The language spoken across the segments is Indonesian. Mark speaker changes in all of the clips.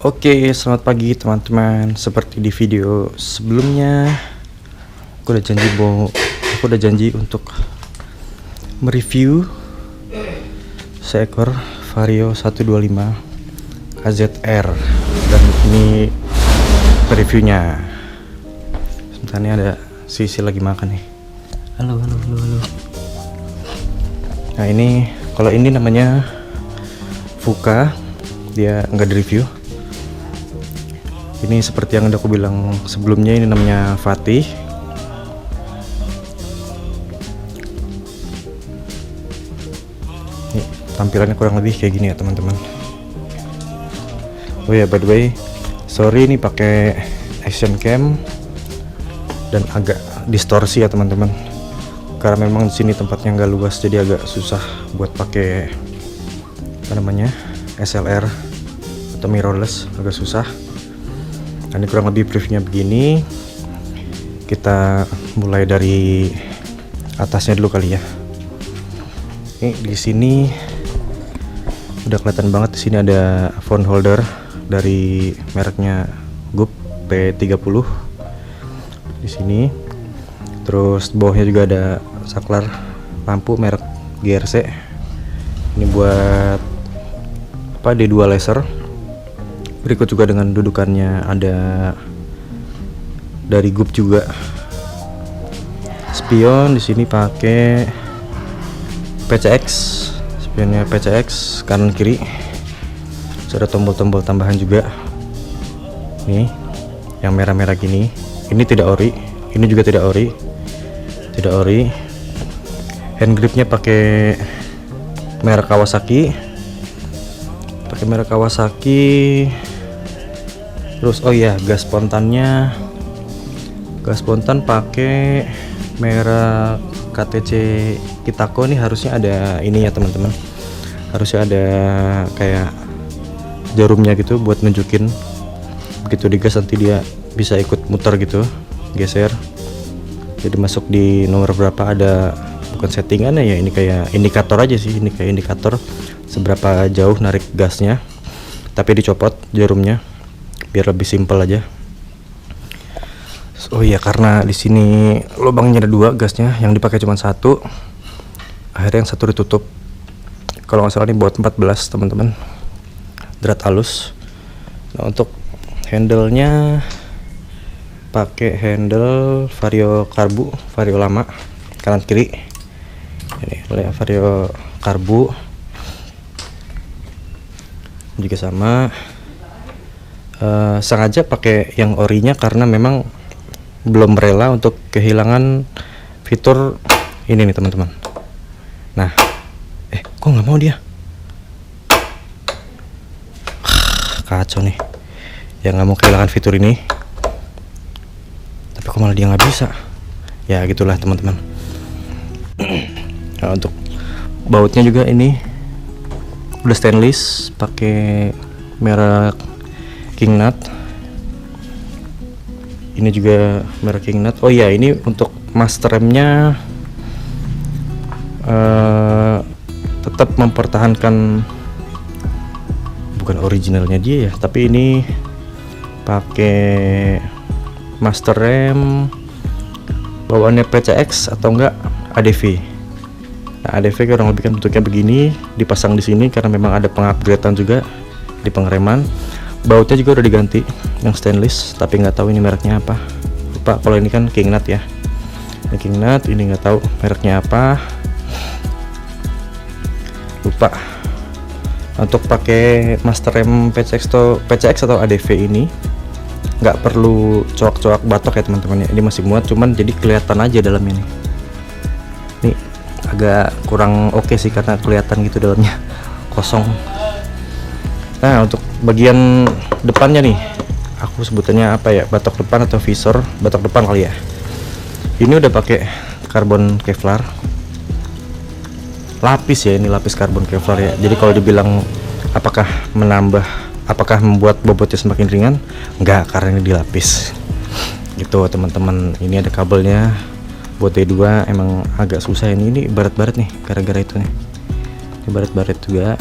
Speaker 1: Oke, selamat pagi teman-teman. Seperti di video sebelumnya, aku udah janji untuk mereview seekor Vario 125 KZR, dan ini reviewnya. Sebentar, ini ada Sisi lagi makan nih. Halo. Nah, ini kalau ini namanya Fuka, dia nggak di review. Ini seperti yang udah aku bilang sebelumnya, ini namanya Fatih. Nih, tampilannya kurang lebih kayak gini ya teman-teman. Oh ya, by the way, sorry ini pakai action cam dan agak distorsi ya teman-teman. Karena memang di sini tempatnya nggak luas, jadi agak susah buat pakai SLR atau mirrorless, agak susah. Ini kurang lebih previewnya begini. Kita mulai dari atasnya dulu kali ya. Ini di sini udah kelihatan banget, di sini ada phone holder dari mereknya GUP P30 di sini. Terus bawahnya juga ada saklar lampu merek GRC. Ini buat D2 laser. Berikut juga dengan dudukannya ada dari GUP juga. Spion di sini pakai PCX, spionnya PCX kanan kiri. Terus ada tombol-tombol tambahan juga. Nih, yang merah-merah gini. Ini tidak ori, ini juga tidak ori. Hand gripnya pakai merek Kawasaki. Terus oh ya, gas spontan pakai merek KTC Kitako. Nih harusnya ada ini ya teman-teman, harusnya ada kayak jarumnya gitu buat nunjukin begitu digas nanti dia bisa ikut muter gitu, geser. Jadi masuk di nomor berapa, ada bukan settingannya ya, ini kayak indikator aja sih, ini kayak indikator seberapa jauh narik gasnya, tapi dicopot jarumnya biar lebih simpel aja. Oh iya, karena di sini lubangnya ada 2 gasnya, yang dipakai cuma 1, akhirnya yang 1 ditutup. Kalau nggak salah ini buat 14 teman-teman, drat halus. Nah, untuk handle-nya pakai handle Vario karbu, Vario lama, kanan kiri. Ini Vario karbu juga sama. Sengaja pakai yang orinya karena memang belum rela untuk kehilangan fitur ini nih teman-teman. Nah, kok nggak mau dia? Kacau nih, yang nggak mau kehilangan fitur ini, tapi kok malah dia nggak bisa. Ya gitulah teman-teman. Nah, untuk bautnya juga ini udah stainless, pakai merek Kingnut. Ini juga merek Kingnut. Oh iya, ini untuk master remnya tetap mempertahankan, bukan originalnya dia ya, tapi ini pakai master rem bawaannya PCX atau enggak ADV. Nah, ADV kurang lebih kan bentuknya begini, dipasang di sini karena memang ada pengupgradean juga di pengereman. Bautnya juga udah diganti yang stainless, tapi nggak tahu ini mereknya apa, lupa. Kalau ini kan Kingnut ya, ini Kingnut, ini nggak tahu mereknya apa, lupa. Untuk pakai master rem PCX atau ADV ini nggak perlu coak-coak batok ya teman-teman ya, ini masih muat, cuman jadi kelihatan aja dalam ini. Ini agak kurang oke sih karena kelihatan gitu dalamnya kosong. Nah, untuk bagian depannya nih, aku sebutannya apa ya, batok depan atau visor, batok depan kali ya. Ini udah pakai karbon Kevlar lapis ya, ini lapis karbon Kevlar ya. Jadi kalau dibilang apakah membuat bobotnya semakin ringan, enggak, karena ini dilapis gitu teman-teman. Ini ada kabelnya buat D2, emang agak susah ini baret-baret nih gara-gara itu nih, ini baret-baret juga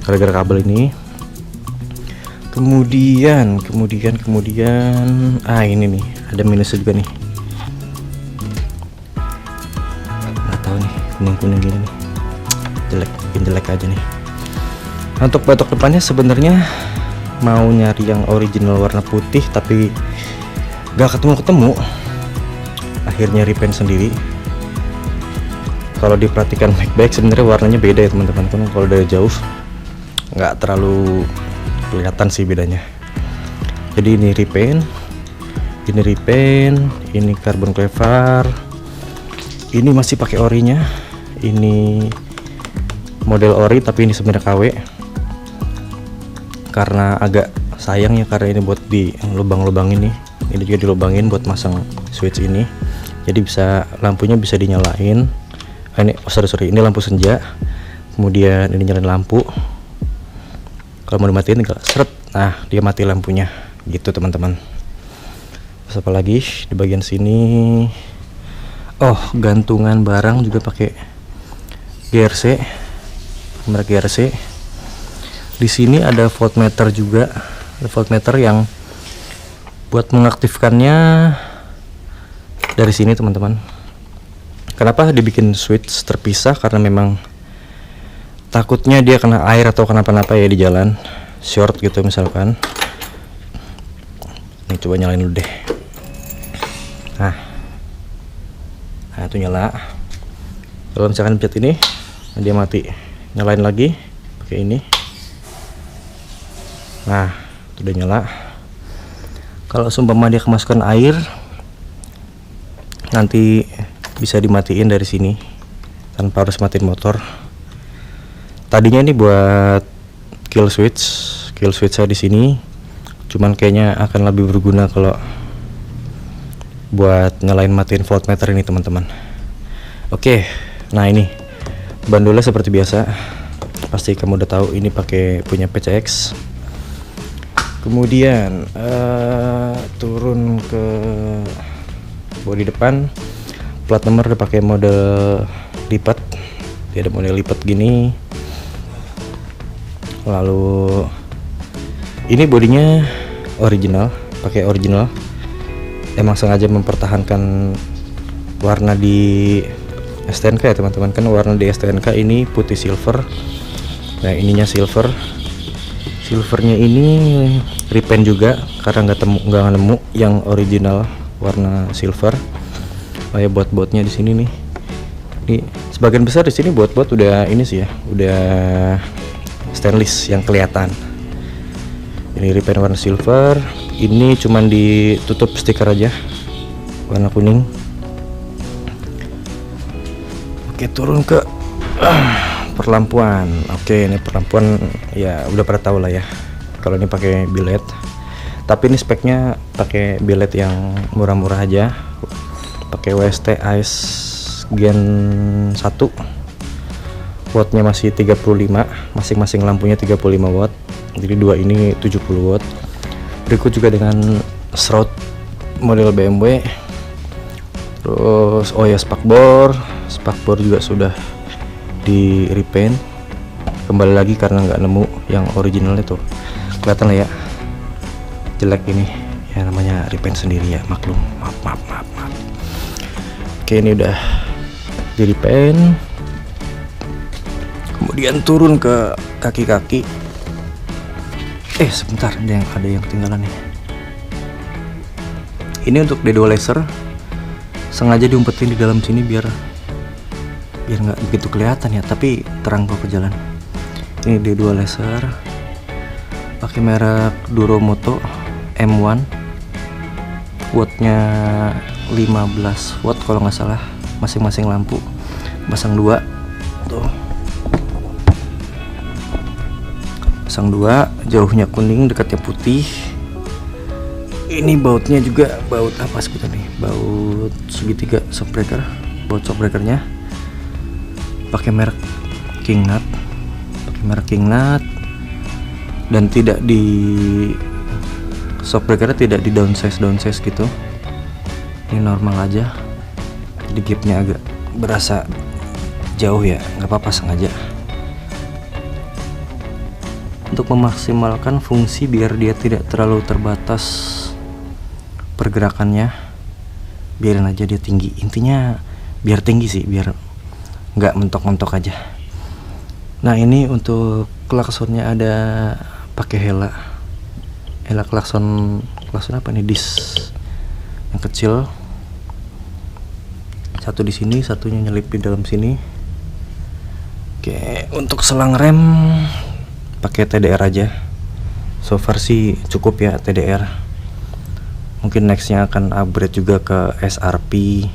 Speaker 1: gara-gara kabel ini. Kemudian ini nih ada minusnya juga nih. Nggak tahu nih, kuning gini nih, jelek aja nih. Untuk batok depannya sebenarnya mau nyari yang original warna putih tapi gak ketemu. Akhirnya repaint sendiri. Kalau diperhatikan baik-baik sebenarnya warnanya beda ya teman-teman. Kan kalau dari jauh nggak terlalu kelihatan sih bedanya. Jadi ini repaint, ini carbon clear, ini masih pakai orinya. Ini model ori tapi ini sebenarnya KW. Karena agak sayang ya, karena ini buat di lubang-lubang ini juga dilubangin buat masang switch ini. Jadi bisa lampunya bisa dinyalain. Ini sorry, ini lampu senja. Kemudian ini nyalain lampu. Kalau mau dimatiin tinggal seret, nah dia mati lampunya gitu teman-teman. Terus apa lagi di bagian sini? Oh, gantungan barang juga pakai GRC, kamera GRC. Di sini ada voltmeter juga, ada voltmeter yang buat mengaktifkannya dari sini teman-teman. Kenapa dibikin switch terpisah? Karena memang takutnya dia kena air atau kenapa-napa ya di jalan, short gitu misalkan. Ini coba nyalain dulu deh. Nah itu nyala. Kalau misalkan pencet ini dia mati, nyalain lagi pakai ini. Nah itu udah nyala. Kalau seumpama dia kemasukan air nanti bisa dimatiin dari sini tanpa harus matiin motor. Tadinya ini buat kill switch saya di sini, cuman kayaknya akan lebih berguna kalau buat nyalain matiin voltmeter ini teman-teman. Oke, nah ini bandulnya seperti biasa, pasti kamu udah tahu ini pakai punya PCX. Kemudian turun ke bodi depan, plat nomor udah pakai mode lipat, dia ada model lipat gini. Lalu ini bodinya original, pakai original. Emang sengaja mempertahankan warna di STNK ya teman-teman. Kan warna di STNK ini putih silver. Nah ininya silver. Silvernya ini repaint juga karena nggak nemu yang original warna silver. Oh ya, bot-botnya di sini nih. Ini sebagian besar di sini bot-bot udah ini sih ya, udah stainless yang kelihatan. Ini repaint warna silver. Ini cuman ditutup stiker aja warna kuning. Oke, turun ke perlampuan. Oke, ini perlampuan ya udah pada tahu lah ya kalau ini pakai billet. Tapi ini speknya pakai billet yang murah-murah aja, pakai WST Ice Gen 1. Wattnya masih 35, masing-masing lampunya 35 watt, jadi dua ini 70 watt. Berikut juga dengan shroud model BMW. Terus oh ya, spakbor juga sudah di repaint kembali lagi karena nggak nemu yang original itu. Kelihatan lah ya, jelek ini ya, namanya repaint sendiri ya, maklum. Maaf. Oke, ini udah di repaint. Kemudian turun ke kaki-kaki. Sebentar, ada yang ketinggalan nih. Ini untuk D2 laser, sengaja diumpetin di dalam sini biar nggak begitu kelihatan ya, tapi terang kok ke jalan. Ini D2 laser, pakai merek Duromoto M1. Wattnya 15 watt kalau nggak salah, masing-masing lampu. Pasang 2 tuh. Pasang 2, jauhnya kuning, dekatnya putih. Ini bautnya juga baut apa sebetulnya nih? Baut segitiga shockbreaker, baut shockbreakernya pakai merek King Nut, dan tidak di shockbreakernya tidak di downsize gitu. Ini normal aja, jadi gapnya agak berasa jauh ya, nggak apa-apa, sengaja. Untuk untuk memaksimalkan fungsi biar dia tidak terlalu terbatas pergerakannya, biarin aja dia tinggi. Intinya biar tinggi sih, biar nggak mentok-mentok aja. Nah ini untuk klaksonnya ada pakai Hella klakson apa nih, disc yang kecil, satu di sini, satunya nyelip di dalam sini. Oke, untuk selang rem pakai TDR aja. So far sih cukup ya TDR. Mungkin nextnya akan upgrade juga ke SRP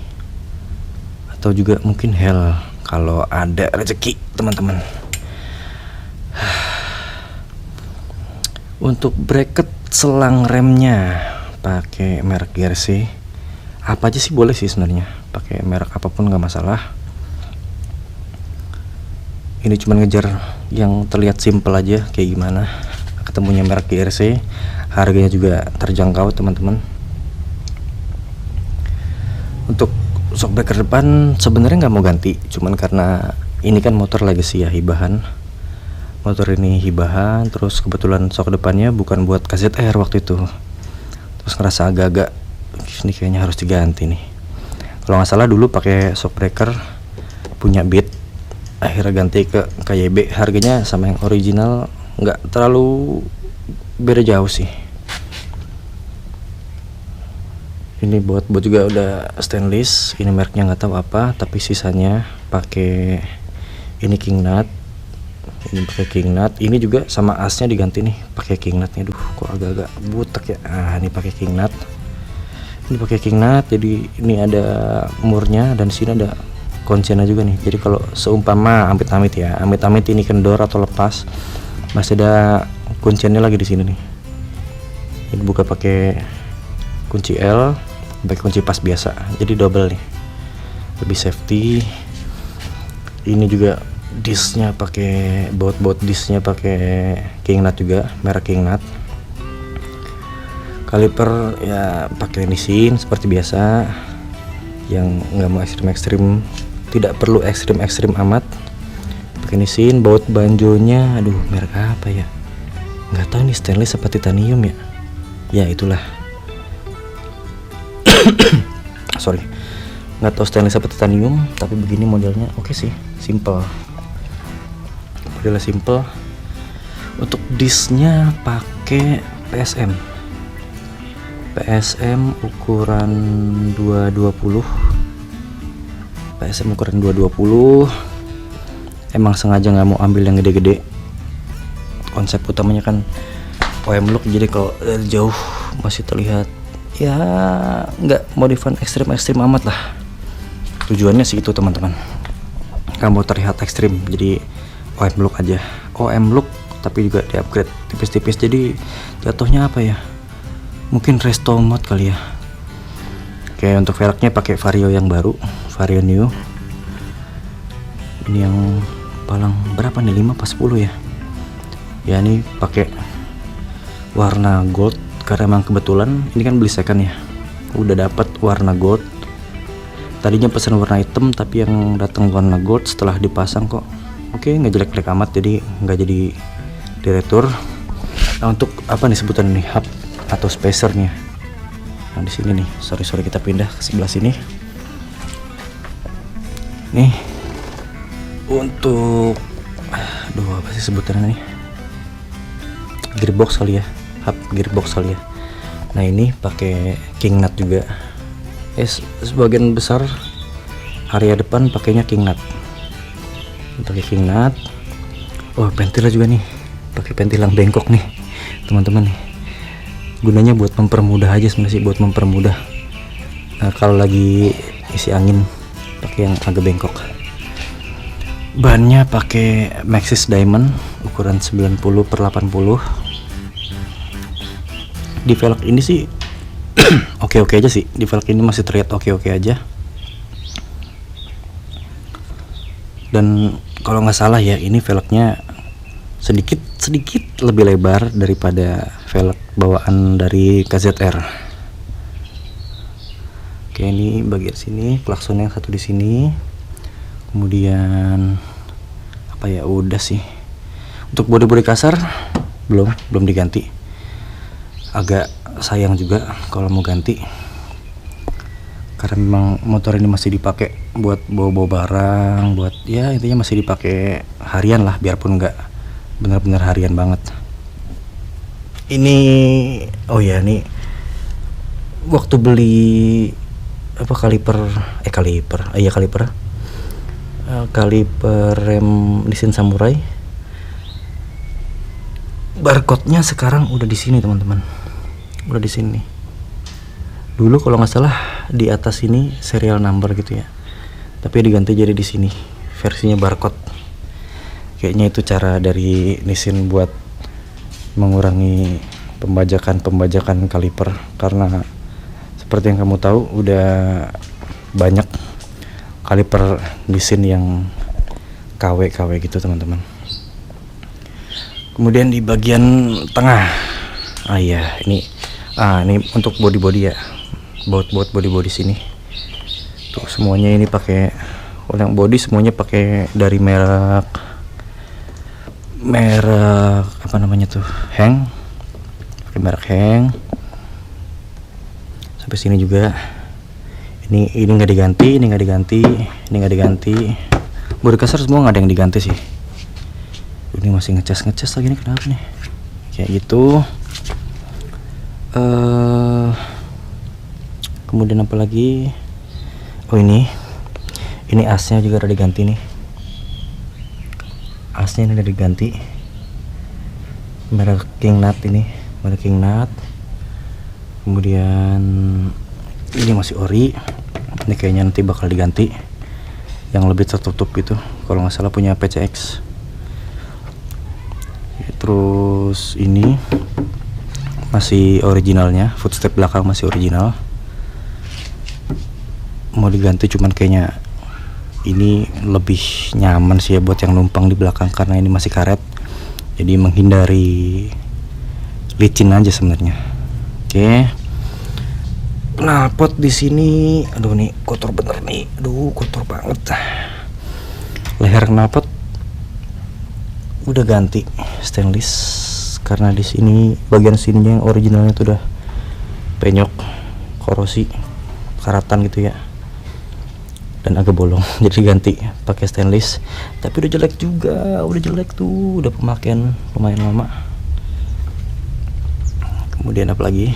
Speaker 1: atau juga mungkin Hell kalau ada rezeki teman-teman. Untuk bracket selang remnya pakai merek GRC. Apa aja sih boleh sih sebenarnya, pakai merek apapun nggak masalah. Ini cuma ngejar yang terlihat simple aja kayak gimana. Ketemunya merek GRC, harganya juga terjangkau teman-teman. Untuk shockbreaker depan sebenarnya nggak mau ganti, cuman karena ini kan motor legacy ya, hibahan. Motor ini hibahan, terus kebetulan shock depannya bukan buat KZR waktu itu. Terus ngerasa agak-agak ini kayaknya harus diganti nih. Kalau nggak salah dulu pakai shockbreaker punya Beat, akhirnya ganti ke KYB. Harganya sama yang original nggak terlalu beda jauh sih. Ini buat juga udah stainless, ini mereknya nggak tahu apa, tapi sisanya pakai ini king nut. Ini pakai king nut, ini juga sama asnya diganti nih pakai king nutnya. Duh kok agak-agak butek ya. Ini pakai king nut. Ini pakai king nut, jadi ini ada murnya dan sini ada kuncinya juga nih. Jadi kalau seumpama amit-amit ini kendor atau lepas, masih ada kuncinya lagi di sini nih. Ini buka pakai kunci L, pakai kunci pas biasa, jadi double nih, lebih safety. Ini juga discnya pakai baut discnya pakai king nut juga, merek king nut. Kaliper ya pakai nisin seperti biasa, yang nggak mau ekstrim, tidak perlu ekstrim amat, pakai nisin. Baut banjonya aduh merek apa ya, nggak tahu ini stainless apa titanium ya, ya itulah. Sorry, nggak tahu stainless apa titanium, tapi begini modelnya. Oke sih, simple, modelnya simple. Untuk discnya pakai PSM ukuran 220. PSM ukuran 220. Emang sengaja nggak mau ambil yang gede-gede. Konsep utamanya kan OM look, jadi kalau dari jauh masih terlihat ya nggak modifan ekstrim amat lah. Tujuannya sih itu teman-teman, kamu terlihat ekstrim, jadi OM look aja. OM look tapi juga di upgrade tipis-tipis, jadi jatuhnya apa ya, mungkin resto mode kali ya. Oke, untuk velgnya pakai Vario yang baru, Vario new. Ini yang palang berapa nih, 5 pas 10 ya. Ya ini pakai warna gold karena emang kebetulan ini kan beli second ya, udah dapat warna gold. Tadinya pesan warna hitam tapi yang datang warna gold. Setelah dipasang kok oke, nggak jelek-jelek amat, jadi nggak jadi diretur. Nah untuk apa nih sebutan ini, hub atau spacernya, nah di sini nih. Sorry kita pindah ke sebelah sini nih. Untuk apa sih sebutannya nih, gearbox kali ya, hub gearbox kali ya. Nah ini pakai king nut juga. Sebagian besar area depan pakainya king nut, pakai king nut. Oh pentilnya juga nih, pakai pentilang bengkok nih teman-teman nih. Gunanya buat mempermudah aja sebenarnya sih, buat mempermudah. Nah, kalau lagi isi angin pakai yang agak bengkok. Bannya pakai Maxxis Diamond ukuran 90/80. Di velg ini sih oke aja sih, di velg ini masih terlihat oke aja. Dan kalau nggak salah ya, ini velgnya sedikit lebih lebar daripada velg bawaan dari KZR. Oke, ini bagian sini klakson yang satu di sini. Kemudian apa ya, udah sih. Untuk bodi kasar belum diganti. Agak sayang juga kalau mau ganti, karena memang motor ini masih dipakai buat bawa-bawa barang, buat ya intinya masih dipakai harian lah, biarpun nggak benar-benar harian banget. Ini oh ya, nih waktu beli apa kaliper rem Nissin Samurai, barcode-nya sekarang udah di sini teman-teman, udah di sini. Dulu kalau nggak salah di atas ini serial number gitu ya, tapi diganti jadi di sini versinya barcode. Kayaknya itu cara dari Nissin buat mengurangi pembajakan kaliper, karena seperti yang kamu tahu udah banyak kaliper Nissin yang KW gitu teman-teman. Kemudian di bagian tengah, ini untuk body ya, baut body sini tuh semuanya ini pakai, yang body semuanya pakai dari merek apa namanya tuh, Heng, pakai merek Heng. Sampai sini juga ini nggak diganti, ini nggak diganti. Bodi kasar semua nggak ada yang diganti sih. Ini masih ngecas lagi nih, kenapa nih kayak gitu. Kemudian apa lagi, ini asnya juga udah diganti nih, asnya ini udah diganti, merek King Nut ini, merek King Nut. Kemudian ini masih ori, ini kayaknya nanti bakal diganti yang lebih tertutup gitu, kalau nggak salah punya PCX. Terus ini masih originalnya, footstep belakang masih original, mau diganti, cuman kayaknya ini lebih nyaman sih ya buat yang numpang di belakang, karena ini masih karet, jadi menghindari licin aja sebenarnya. Oke. Knalpot di sini, aduh nih kotor bener nih, kotor banget. Leher knalpot udah ganti stainless, karena di sini bagian sininya yang originalnya tuh udah penyok, korosi, karatan gitu ya, dan agak bolong, jadi ganti pakai stainless. Tapi udah jelek juga, udah pemakaian lumayan lama. Kemudian apa lagi,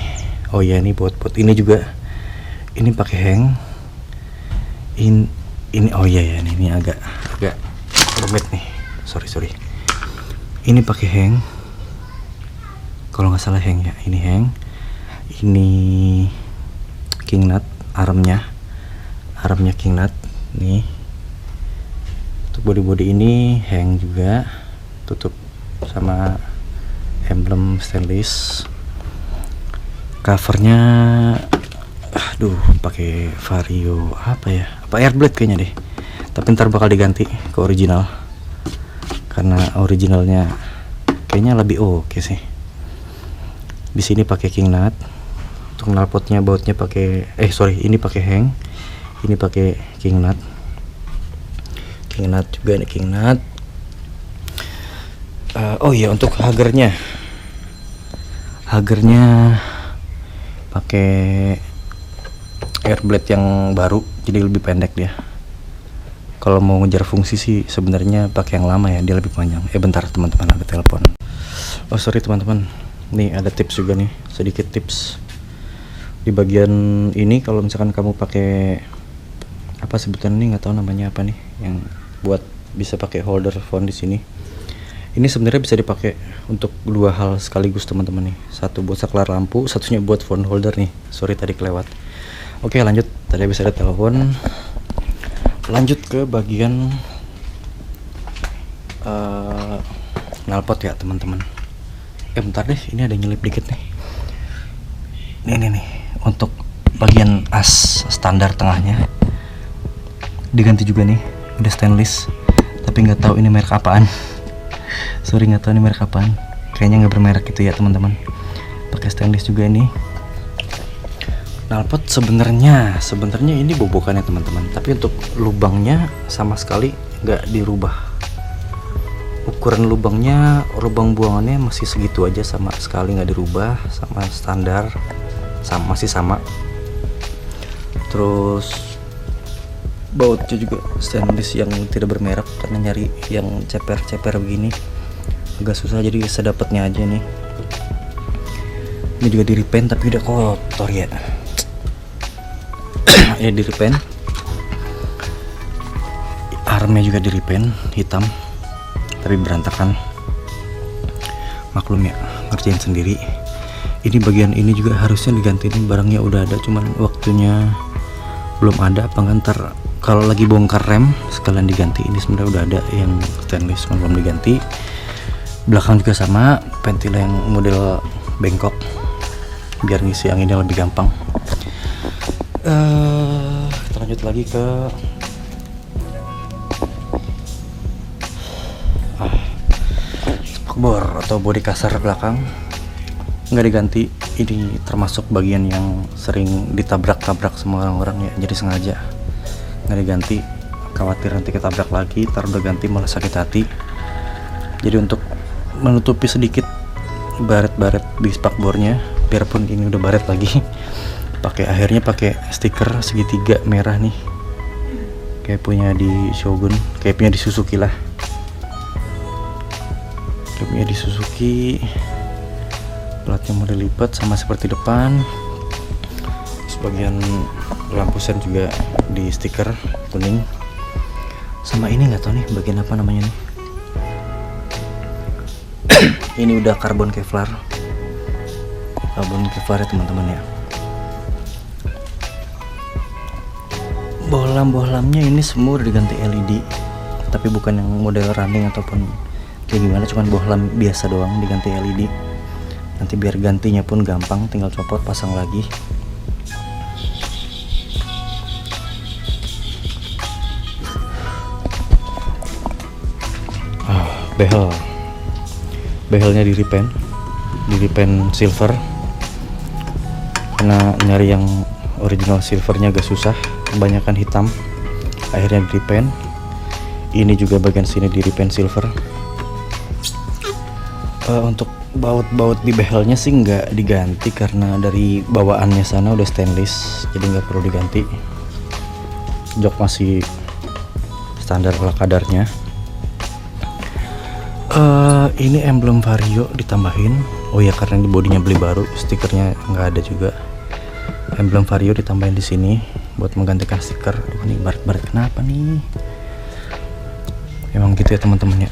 Speaker 1: ini buat ini juga, ini pakai Heng. Ini ini agak rumit nih, sorry. Ini pakai Heng, kalau nggak salah Heng ya, ini Heng, ini King Nut, armnya King Nut nih. Untuk body ini Heng juga, tutup sama emblem stainless. Covernya pakai Vario apa Airblade kayaknya deh, tapi ntar bakal diganti ke original, karena originalnya kayaknya lebih oke sih. Di sini pakai King Nut. Untuk knalpotnya, bautnya pakai ini pakai Heng, ini pakai King Nut juga, ini King Nut. Untuk hagernya pakai Airblade yang baru, jadi lebih pendek dia. Kalau mau ngejar fungsi sih sebenarnya pakai yang lama ya, dia lebih panjang. Bentar teman-teman, ada telepon. Sorry teman-teman, nih ada tips juga nih, sedikit tips di bagian ini. Kalau misalkan kamu pakai apa sebutan ini, nggak tahu namanya apa nih, yang buat bisa pakai holder phone di sini. Ini sebenarnya bisa dipakai untuk dua hal sekaligus teman-teman nih. Satu buat saklar lampu, satunya buat phone holder nih. Sorry tadi kelewat. Oke, lanjut. Tadi bisa ada telepon. Lanjut ke bagian knalpot ya teman-teman. Bentar deh, ini ada nyelip dikit nih. Ini nih, untuk bagian as standar tengahnya diganti juga nih, udah stainless, tapi nggak tahu ini merek apaan. Sorry, nggak tahu ini merek apaan. Kayaknya nggak bermerek gitu ya teman-teman. Pakai stainless juga ini. Knalpot sebenarnya ini bobokannya teman-teman, tapi untuk lubangnya sama sekali nggak dirubah. ukuran lubangnya, lubang buangannya masih segitu aja, sama sekali nggak dirubah, sama standar, masih sama. Terus bautnya juga stainless yang tidak bermerek, karena nyari yang ceper-ceper begini agak susah, jadi sedapatnya aja nih. Ini juga di repaint tapi udah kotor ya. Ya di repaint, armnya juga di repaint hitam tapi berantakan. Maklum ya, ngerjain sendiri. Ini bagian ini juga harusnya diganti, nih barangnya udah ada, cuman waktunya belum ada. Apa ntar kalau lagi bongkar rem sekalian diganti. Ini sebenarnya udah ada yang stainless, cuman belum diganti. Belakang juga sama, pentil yang model bengkok biar ngisi anginnya lebih gampang. Kita lanjut lagi ke spakbor atau bodi kasar belakang. Nggak diganti. Ini termasuk bagian yang sering ditabrak-tabrak sama orang-orang ya, jadi sengaja nggak diganti, khawatir nanti ketabrak lagi, ntar udah ganti malah sakit hati. Jadi untuk menutupi sedikit baret-baret di spakbornya, biarpun ini udah baret lagi, akhirnya pakai stiker segitiga merah nih, kayak punya di Shogun, kayak punya di Suzuki lah, kayak punya di Suzuki. Platnya model lipat sama seperti depan. Sebagian lampu sen juga di stiker kuning. Sama ini nggak tahu nih bagian apa namanya nih. Ini udah karbon Kevlar. Karbon Kevlar ya teman-teman ya. Bohlam-bohlamnya ini semua udah diganti LED, tapi bukan yang model running ataupun kayak gimana, cuman bohlam biasa doang diganti LED. Nanti biar gantinya pun gampang, tinggal copot pasang lagi. Behelnya di repaint silver, karena nyari yang original silvernya agak susah, kebanyakan hitam, akhirnya di repaint. Ini juga bagian sini di repaint silver. Untuk baut di behelnya sih nggak diganti, karena dari bawaannya sana udah stainless, jadi nggak perlu diganti. Jok masih standar ala kadarnya. Ini emblem Vario ditambahin. Oh ya, karena di bodinya beli baru, stikernya nggak ada juga. Emblem Vario ditambahin di sini buat menggantikan stiker. Ini baret-baret kenapa nih? Emang gitu ya teman-teman ya.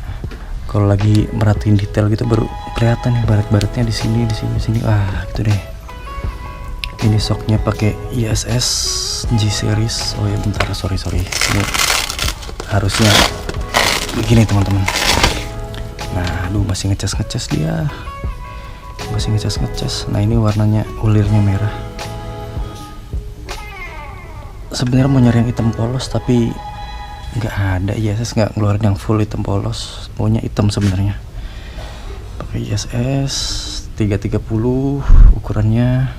Speaker 1: Kalau lagi merhatiin detail gitu baru kelihatan nih baret-baretnya di sini. Gitu deh. Ini shocknya pakai ISS G series. Oh ya bentar, sorry. Ini harusnya begini teman-teman. Nah, aduh masih ngecas dia. Masih ngecas. Nah, ini warnanya ulirnya merah. Sebenarnya mau nyari yang hitam polos tapi nggak ada. ISS nggak ngeluarin yang full hitam polos, maunya hitam sebenarnya. Pakai ISS 330 ukurannya.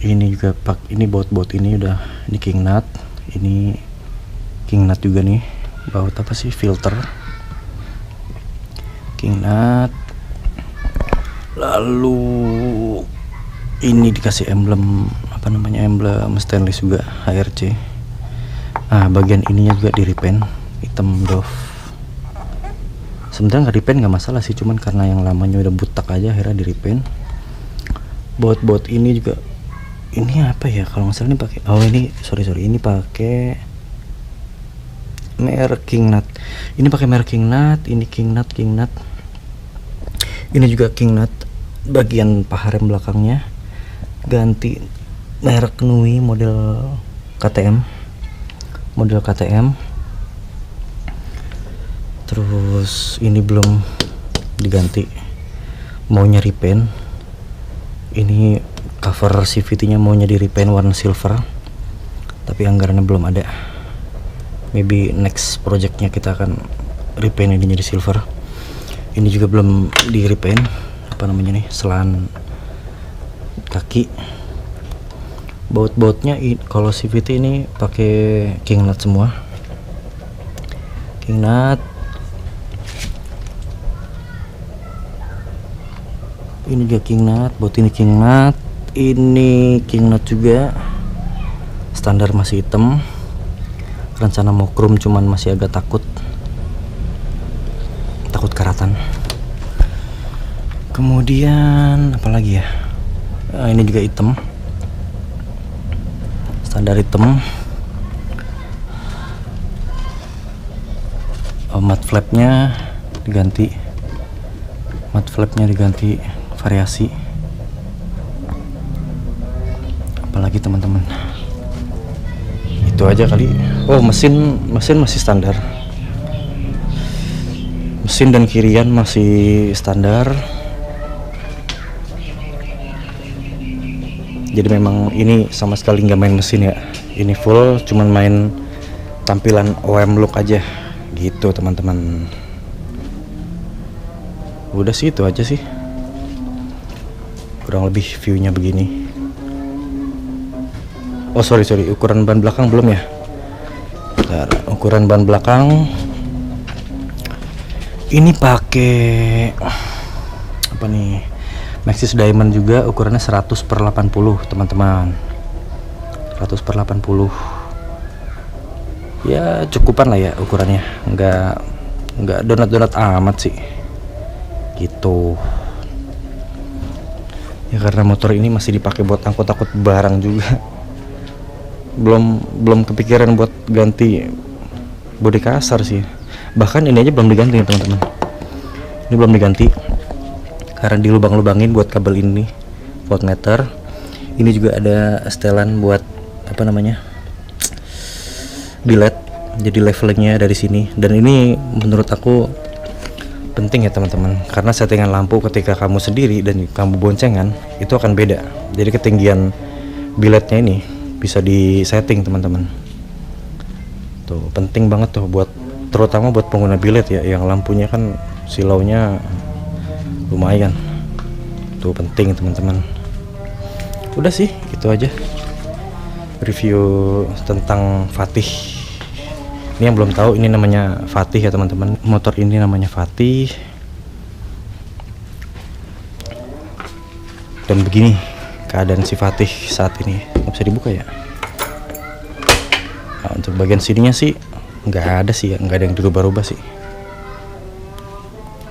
Speaker 1: Ini juga ini baut ini udah, ini king nut. Ini king nut juga nih. Baut apa sih, filter king nut. Lalu ini dikasih emblem emblem stainless juga, HRC. Bagian ininya juga di repaint hitam doff. Sebenarnya nggak repaint nggak masalah sih, cuman karena yang lamanya udah butak aja akhirnya di repaint. Baut ini juga, ini apa ya, kalau nggak salah ini pakai, ini sorry ini pakai merek king nut. Ini pakai merek king nut. Ini king nut. Ini juga king nut. Bagian paha rem belakangnya ganti merek Nui model KTM. Terus ini belum diganti, maunya repaint. Ini cover CVT nya maunya di repaint warna silver, tapi anggarannya belum ada. Maybe next projectnya kita akan repaint ini jadi silver. Ini juga belum di repaint, selan kaki. Baut-bautnya kalau CVT ini pakai king nut semua. King nut. Ini juga king nut, bot ini king nut, ini king nut juga. Standar masih hitam. Rencana mau chrome cuman masih agak takut karatan. Kemudian apalagi ya? Ini juga hitam. Standar hitam. Matte flapnya diganti. Variasi. Apalagi teman-teman? Itu aja kali. Oh, mesin masih standar. Mesin dan kirian masih standar. Jadi memang ini sama sekali nggak main mesin ya. Ini full cuman main tampilan OEM look aja gitu teman-teman. Udah sih, itu aja sih. Kurang lebih viewnya begini. Oh sorry, ukuran ban belakang belum ya. Bentar, ukuran ban belakang ini pakai apa nih, Maxxis Diamond juga, ukurannya 100/80 teman-teman. 100/80 ya, cukupan lah ya ukurannya, nggak donat amat sih gitu ya, karena motor ini masih dipakai buat angkut barang juga. belum kepikiran buat ganti bodi kasar sih. Bahkan ini aja belum diganti ya teman-teman. Ini belum diganti karena dilubang-lubangin buat kabel ini voltmeter. Ini juga ada setelan buat apa namanya, bilet, jadi levelingnya dari sini. Dan ini menurut aku penting ya teman-teman, karena settingan lampu ketika kamu sendiri dan kamu boncengan itu akan beda. Jadi ketinggian biletnya ini bisa disetting teman-teman. Tuh penting banget tuh buat, terutama buat pengguna bilet ya, yang lampunya kan silaunya lumayan. Tuh penting teman-teman. Udah sih, itu aja review tentang Fatih. Ini yang belum tahu, ini namanya Fatih ya teman-teman. Motor ini namanya Fatih. Dan begini keadaan si Fatih saat ini. Nggak bisa dibuka ya. Nah, untuk bagian sininya sih nggak ada sih ya, nggak ada yang dirubah-rubah sih.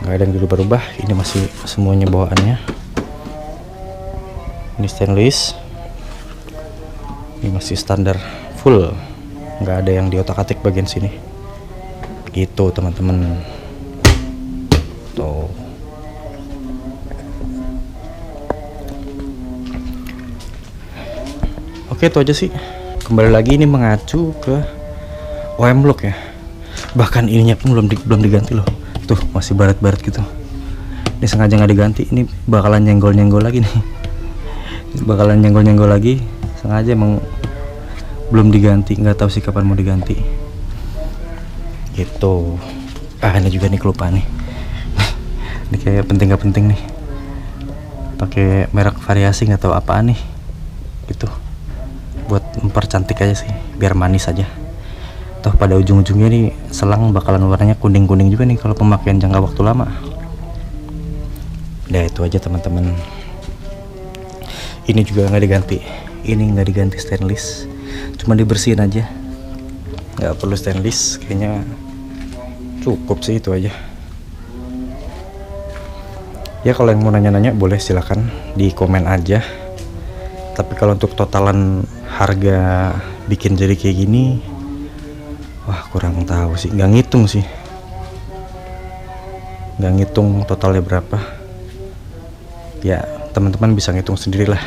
Speaker 1: Nggak ada yang dirubah-rubah. Ini masih semuanya bawaannya. Ini stainless. Ini masih standar full, nggak ada yang diotak-atik bagian sini gitu teman-teman. Tuh oke, itu aja sih. Kembali lagi ini mengacu ke OEM look ya. Bahkan ininya pun belum diganti loh. Tuh masih baret-baret gitu. Ini sengaja nggak diganti. Ini bakalan nyenggol-nyenggol lagi nih. Bakalan nyenggol-nyenggol lagi. Sengaja emang belum diganti. Nggak tahu sih kapan mau diganti. Gitu. Ini juga nih kelupaan nih. Ini kayak penting nggak penting nih. Pakai merek variasi nggak tahu apaan nih. Gitu. Buat mempercantik aja sih, biar manis aja. Toh pada ujung-ujungnya nih selang bakalan warnanya kuning-kuning juga nih kalau pemakaian jangka waktu lama. Udah itu aja teman-teman. Ini juga nggak diganti. Ini nggak diganti stainless, cuma dibersihin aja. Nggak perlu stainless, kayaknya cukup sih itu aja. Ya kalau yang mau nanya-nanya boleh silakan di komen aja. Tapi kalau untuk totalan harga bikin jadi kayak gini, wah kurang tahu sih, nggak ngitung sih, nggak ngitung totalnya berapa. Ya teman-teman bisa ngitung sendirilah.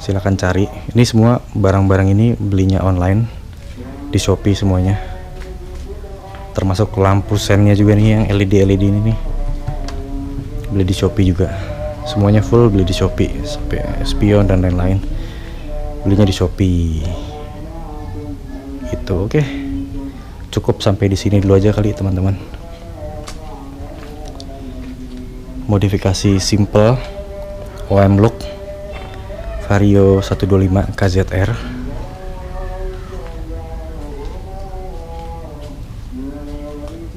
Speaker 1: Silahkan cari. Ini semua barang-barang ini belinya online di Shopee semuanya, termasuk lampu sennya juga nih, yang LED ini nih beli di Shopee juga. Semuanya full beli di Shopee, sampai spion dan lain-lain belinya di Shopee. Itu oke. Cukup sampai di sini dulu aja kali teman-teman. Modifikasi simple OEM look Vario 125 KZR.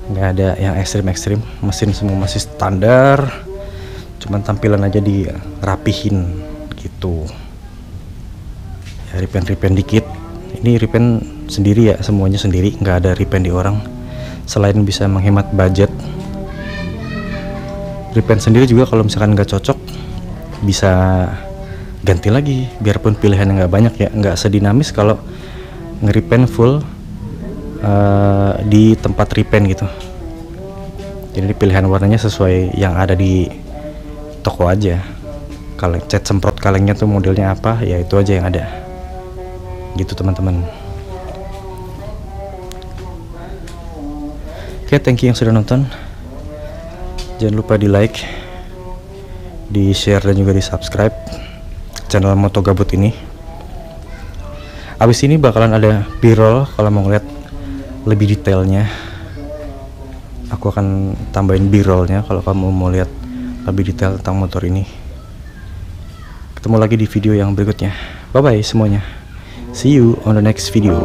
Speaker 1: Nggak ada yang ekstrim-ekstrim, mesin semua masih standar, cuman tampilan aja dirapihin gitu ya, repaint dikit. Ini repaint sendiri ya, semuanya sendiri, nggak ada repaint di orang. Selain bisa menghemat budget, repaint sendiri juga kalau misalkan nggak cocok bisa ganti lagi, biarpun pilihannya nggak banyak ya, nggak sedinamis kalau nge-repaint full di tempat repaint gitu. Jadi pilihan warnanya sesuai yang ada di toko aja. Kalau cat semprot kalengnya tuh modelnya apa, ya itu aja yang ada gitu teman-teman. Oke, thank you yang sudah nonton. Jangan lupa di like, di share, dan juga di subscribe channel Moto Gabut ini. Abis ini bakalan ada b-roll kalau mau ngeliat lebih detailnya. Aku akan tambahin b-rollnya kalau kamu mau lihat lebih detail tentang motor ini. Ketemu lagi di video yang berikutnya. Bye bye semuanya. See you on the next video.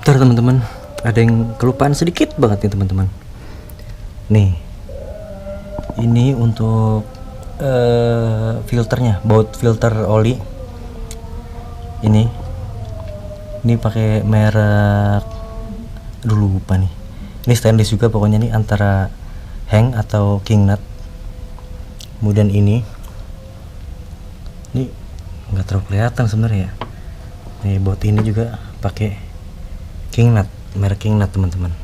Speaker 1: Bentar teman-teman, ada yang kelupaan sedikit banget nih teman-teman. Nih, ini untuk filternya, baut filter oli. Ini pakai merek, dulu lupa nih. Ini stainless juga pokoknya nih, antara Heng atau King Nut. Kemudian ini nggak terlalu kelihatan sebenarnya ya. Nih baut ini juga pakai King Nut, merek King Nut teman-teman.